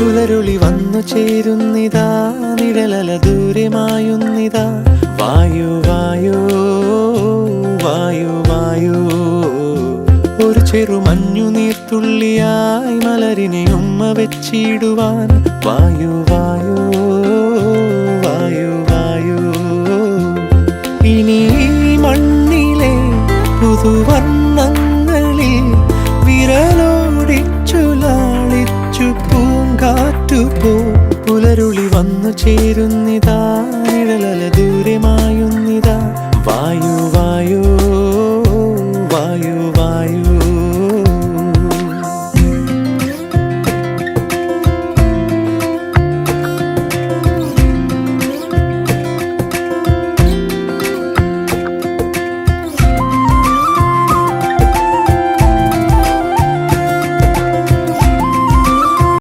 പുലരുളി വന്നു ചേരുന്നിതാ, നിഴലല ദൂരെ മായുന്നിതാ. വായു വായു വായു വായു, ഒരു ചെറു മഞ്ഞു നീർത്തുള്ളിയായി മലരിനെ ഉമ്മ വെച്ചിടുവാൻ. വായു വായു വായു വായു, ഇനി മണ്ണിലെ പുതുവർണ്ണങ്ങളിൽ വിരലോടിച്ചു ലാളിച്ചു പൂങ്കാറ്റുപോ. പുലരുളി വന്നു ചേരുന്നിതാ,